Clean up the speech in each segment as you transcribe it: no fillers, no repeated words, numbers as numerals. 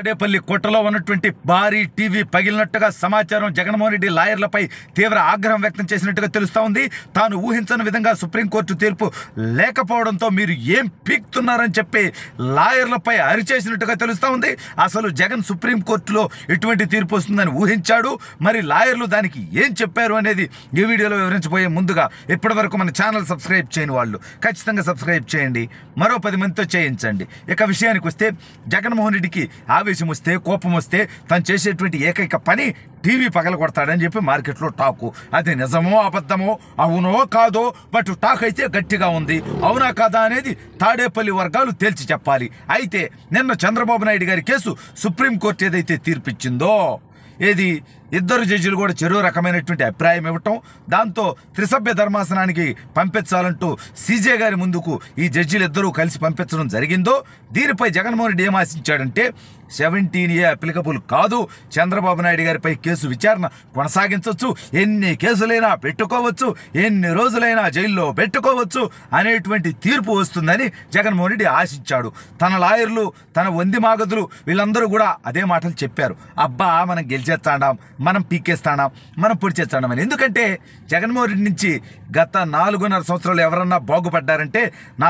తాడేపల్లి కోటలో ఉన్నటువంటి భారీ టీవీ పగిలినట్టుగా సమాచారం. జగన్మోహన్ రెడ్డి లాయర్లపై తీవ్ర ఆగ్రహం వ్యక్తం చేసినట్టుగా తెలుస్తూ ఉంది. తాను ఊహించని విధంగా సుప్రీంకోర్టు తీర్పు లేకపోవడంతో మీరు ఏం పీక్తున్నారని చెప్పి లాయర్లపై అరిచేసినట్టుగా తెలుస్తూ ఉంది. అసలు జగన్ సుప్రీంకోర్టులో ఎటువంటి తీర్పు వస్తుందని ఊహించాడు, మరి లాయర్లు దానికి ఏం చెప్పారు అనేది ఈ వీడియోలో వివరించబోయే ముందుగా ఇప్పటి వరకు మన ఛానల్ సబ్స్క్రైబ్ చేయని వాళ్ళు ఖచ్చితంగా సబ్స్క్రైబ్ చేయండి, మరో 10 మందితో చేయించండి. ఇక విషయానికి వస్తే, జగన్మోహన్ రెడ్డికి ఆవేశం వస్తే, కోపం వస్తే తను చేసేటువంటి ఏకైక పని టీవీ పగలగొడతాడని చెప్పి మార్కెట్లో టాకు. అది నిజమో అబద్ధమో, అవునో కాదో, బట్ టాక్ అయితే గట్టిగా ఉంది. అవునా కాదా అనేది తాడేపల్లి వర్గాలు తేల్చి చెప్పాలి. అయితే నిన్న చంద్రబాబు నాయుడు గారి కేసు సుప్రీంకోర్టు ఏదైతే తీర్పిచ్చిందో, ఏది ఇద్దరు జడ్జిలు కూడా చెరో రకమైనటువంటి అభిప్రాయం ఇవ్వటం, దాంతో త్రిసభ్య ధర్మాసనానికి పంపించాలంటూ సీజే గారి ముందుకు ఈ జడ్జిలు ఇద్దరూ కలిసి పంపించడం జరిగిందో, దీనిపై జగన్మోహన్ రెడ్డి ఏం ఆశించాడంటే 17A అప్లికబుల్ కాదు, చంద్రబాబు నాయుడు గారిపై కేసు విచారణ కొనసాగించవచ్చు, ఎన్ని కేసులైనా పెట్టుకోవచ్చు, ఎన్ని రోజులైనా జైల్లో పెట్టుకోవచ్చు అనేటువంటి తీర్పు వస్తుందని జగన్మోహన్ రెడ్డి ఆశించాడు. తన లాయర్లు, తన వంది మాగదులు వీళ్ళందరూ కూడా అదే మాటలు చెప్పారు. అబ్బా మనం గెలిచేస్తాడాం, మనం పీకేస్తాడాం, మనం పొడి చేస్తాడాం అని. ఎందుకంటే జగన్మోహన్ రెడ్డి నుంచి గత 4.5 సంవత్సరాలు ఎవరన్నా బాగుపడ్డారంటే నా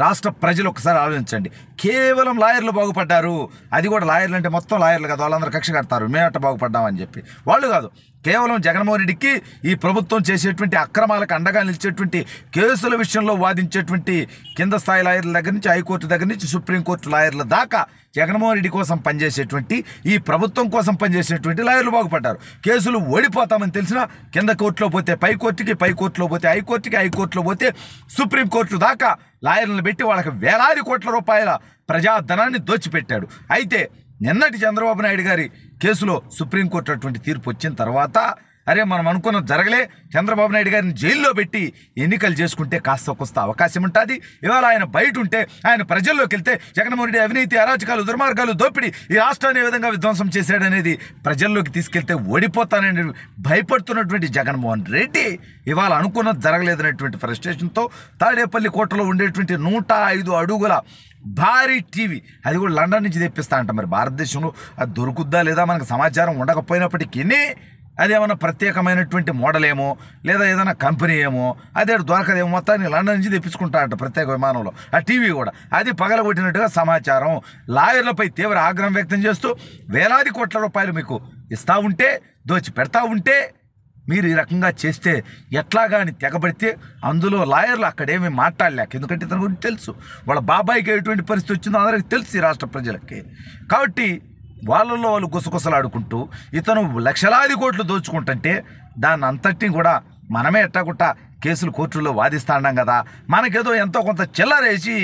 రాష్ట్ర ప్రజలు ఒకసారి ఆలోచించండి. కేవలం లాయర్లు బాగుపడ్డారు. అది కూడా లాయర్లు అంటే మొత్తం లాయర్లు కాదు, వాళ్ళందరూ కక్ష కడతారు మేమట బాగుపడ్డామని చెప్పి. వాళ్ళు కాదు, కేవలం జగన్మోహన్ రెడ్డికి ఈ ప్రభుత్వం చేసేటువంటి అక్రమాలకు అండగా నిలిచేటువంటి కేసుల విషయంలో వాదించేటువంటి కింద స్థాయి లాయర్ల దగ్గర నుంచి, హైకోర్టు దగ్గర నుంచి సుప్రీంకోర్టు లాయర్ల దాకా జగన్మోహన్ రెడ్డి కోసం పనిచేసేటువంటి, ఈ ప్రభుత్వం కోసం పనిచేసేటువంటి లాయర్లు బాగుపడ్డారు. కేసులు ఓడిపోతామని తెలిసినా కింద కోర్టులో పోతే పై కోర్టుకి, పై కోర్టులో పోతే హైకోర్టుకి, హైకోర్టులో పోతే సుప్రీంకోర్టు దాకా లాయర్లను పెట్టి వాళ్ళకి వేలాది కోట్ల రూపాయల ప్రజాధనాన్ని దోచిపెట్టాడు. అయితే నిన్నటి చంద్రబాబు నాయుడు గారి కేసులో సుప్రీంకోర్టు అటువంటి తీర్పు వచ్చిన తర్వాత, అరే మనం అనుకున్నది జరగలే, చంద్రబాబు నాయుడు గారిని జైల్లో పెట్టి ఎన్నికలు చేసుకుంటే కాస్త కొస్త అవకాశం ఉంటుంది. ఇవాళ ఆయన బయట ఉంటే, ఆయన ప్రజల్లోకి వెళ్తే జగన్మోహన్ రెడ్డి అవినీతి, అరాచకాలు, దుర్మార్గాలు, దోపిడీ ఈ రాష్ట్రాన్ని ఏ విధంగా విధ్వంసం చేశాడనేది ప్రజల్లోకి తీసుకెళ్తే ఓడిపోతానని భయపడుతున్నటువంటి జగన్మోహన్ రెడ్డి ఇవాళ అనుకున్నది జరగలేదనేటువంటి ఫ్రస్ట్రేషన్తో తాడేపల్లి కోటలో ఉండేటువంటి 105 అడుగుల భారీ టీవీ, అది కూడా లండన్ నుంచి తెప్పిస్తా అంట. మరి భారతదేశంలో అది దొరుకుద్దా లేదా మనకు సమాచారం ఉండకపోయినప్పటికీ, అదేమన్నా ప్రత్యేకమైనటువంటి మోడల్ ఏమో, లేదా ఏదైనా కంపెనీ ఏమో, అదే దొరకదేమో, మొత్తాన్ని లండన్ నుంచి తెప్పించుకుంటా అంట ప్రత్యేక విమానంలో. ఆ టీవీ కూడా అది పగలగొట్టినట్టుగా సమాచారం. లాయర్లపై తీవ్ర ఆగ్రహం వ్యక్తం చేస్తూ వేలాది కోట్ల రూపాయలు మీకు ఇస్తా ఉంటే, దోచి పెడతా ఉంటే, మీరు ఈ రకంగా చేస్తే ఎట్లాగా అని తెగబడితే, అందులో లాయర్లు అక్కడేమీ మాట్లాడలేక, ఎందుకంటే ఇతని గురించి తెలుసు, వాళ్ళ బాబాయికి ఎటువంటి పరిస్థితి వచ్చిందో అందరికీ తెలుసు ఈ రాష్ట్ర ప్రజలకి. కాబట్టి వాళ్ళల్లో వాళ్ళు గుసగుసలాడుకుంటూ ఇతను లక్షలాది కోట్లు దోచుకుంటుంటే, దాన్ని అంతటిని కూడా మనమే ఎట్టాగుట్టా కేసులు కోర్టుల్లో వాదిస్తాం కదా, మనకేదో ఎంతో కొంత చిల్లరేసి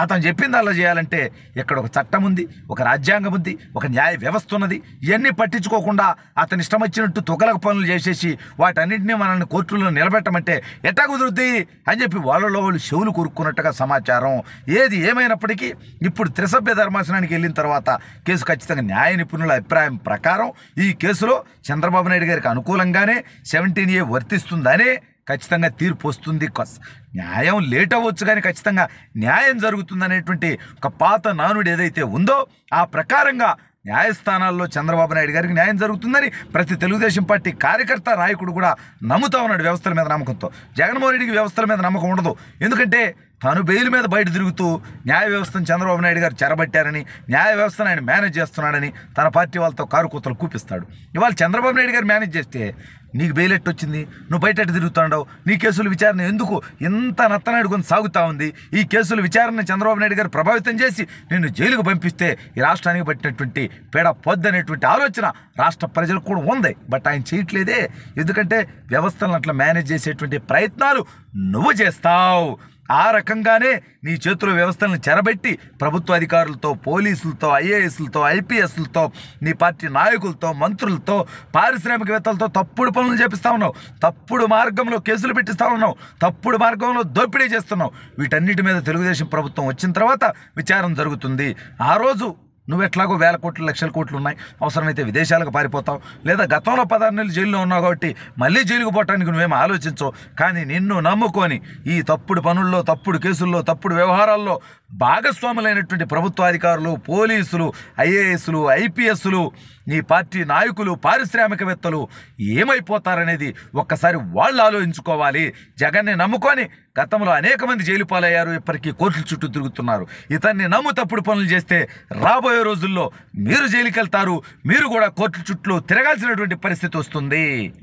అతను చెప్పింది అలా చేయాలంటే ఇక్కడ ఒక చట్టం ఉంది, ఒక రాజ్యాంగం ఉంది, ఒక న్యాయ వ్యవస్థ ఉన్నది. ఇవన్నీ పట్టించుకోకుండా అతని ఇష్టం వచ్చినట్టు తొగలక పనులు చేసేసి వాటన్నింటినీ మనల్ని కోర్టుల్లో నిలబెట్టమంటే ఎట్టా కుదురుద్ది అని చెప్పి వాళ్ళలో వాళ్ళు చెవులు కొరుక్కున్నట్టుగా సమాచారం. ఏది ఏమైనప్పటికీ ఇప్పుడు త్రిసభ్య ధర్మాసనానికి వెళ్ళిన తర్వాత కేసు ఖచ్చితంగా న్యాయ నిపుణుల అభిప్రాయం ప్రకారం ఈ కేసులో చంద్రబాబు నాయుడు గారికి అనుకూలంగానే 17A వర్తిస్తుందనే ఖచ్చితంగా తీర్పు వస్తుంది. న్యాయం లేట్ అవ్వచ్చు కానీ ఖచ్చితంగా న్యాయం జరుగుతుందనేటువంటి ఒక పాత నానుడు ఏదైతే ఉందో, ఆ ప్రకారంగా న్యాయస్థానాల్లో చంద్రబాబు నాయుడు గారికి న్యాయం జరుగుతుందని ప్రతి తెలుగుదేశం పార్టీ కార్యకర్త, నాయకుడు కూడా నమ్ముతా ఉన్నాడు. వ్యవస్థల మీద నమ్మకంతో. జగన్మోహన్ రెడ్డికి వ్యవస్థల మీద నమ్మకం ఉండదు. ఎందుకంటే తను బెయిల్ మీద బయట తిరుగుతూ న్యాయ వ్యవస్థను చంద్రబాబు నాయుడు గారు చెరబట్టారని, న్యాయ వ్యవస్థను ఆయన మేనేజ్ చేస్తున్నాడని తన పార్టీ వాళ్ళతో కారు కూతలు కూపిస్తాడు. ఇవాళ చంద్రబాబు నాయుడు గారు మేనేజ్ చేస్తే నీకు బెయిల్ ఎట్టు వచ్చింది, నువ్వు బయట ఎట్టు తిరుగుతాడవు, నీ కేసుల విచారణ ఎందుకు ఇంత నత్తనాడు కొని సాగుతూ ఉంది, ఈ కేసుల విచారణ చంద్రబాబు నాయుడు గారు ప్రభావితం చేసి నిన్ను జైలుకు పంపిస్తే ఈ రాష్ట్రానికి పట్టినటువంటి పేడ పొద్దనేటువంటి ఆలోచన రాష్ట్ర ప్రజలకు కూడా ఉంది. బట్ ఆయన చేయట్లేదే, ఎందుకంటే వ్యవస్థలను అట్లా మేనేజ్ చేసేటువంటి ప్రయత్నాలు నువ్వు చేస్తావు. ఆ రకంగానే నీ చేతుల వ్యవస్థలను చెరబెట్టి ప్రభుత్వ అధికారులతో, పోలీసులతో, ఐఏఎస్లతో, ఐపీఎస్లతో, నీ పార్టీ నాయకులతో, మంత్రులతో, పారిశ్రామికవేత్తలతో తప్పుడు పనులు చేపిస్తా ఉన్నావు, తప్పుడు మార్గంలో కేసులు పెట్టిస్తా ఉన్నావు, తప్పుడు మార్గంలో దోపిడీ చేస్తున్నావు. వీటన్నిటి మీద తెలుగుదేశం ప్రభుత్వం వచ్చిన తర్వాత విచారణ జరుగుతుంది. ఆ రోజు నువ్వు ఎట్లాగో వేల కోట్లు లక్షల కోట్లు ఉన్నాయి, అవసరమైతే విదేశాలకు పారిపోతావు, లేదా గతంలో 16 నెలలు జైల్లో ఉన్నావు కాబట్టి మళ్ళీ జైలుకు పోవటానికి నువ్వేమో ఆలోచించవు. కానీ నిన్ను నమ్ముకొని ఈ తప్పుడు పనుల్లో, తప్పుడు కేసుల్లో, తప్పుడు వ్యవహారాల్లో భాగస్వాములైనటువంటి ప్రభుత్వాధికారులు, పోలీసులు, ఐఏఎస్లు, ఐపీఎస్లు, నీ పార్టీ నాయకులు, పారిశ్రామికవేత్తలు ఏమైపోతారనేది ఒక్కసారి వాళ్ళు ఆలోచించుకోవాలి. జగన్ని నమ్ముకొని గతంలో అనేక మంది జైలు పాలయ్యారు, ఇప్పటికీ కోర్టుల చుట్టూ తిరుగుతున్నారు. ఇతన్ని నమ్ము తప్పుడు పనులు చేస్తే రాబోయే రోజుల్లో మీరు జైలుకి వెళ్తారు, మీరు కూడా కోర్టుల చుట్టూ తిరగాల్సినటువంటి పరిస్థితి వస్తుంది.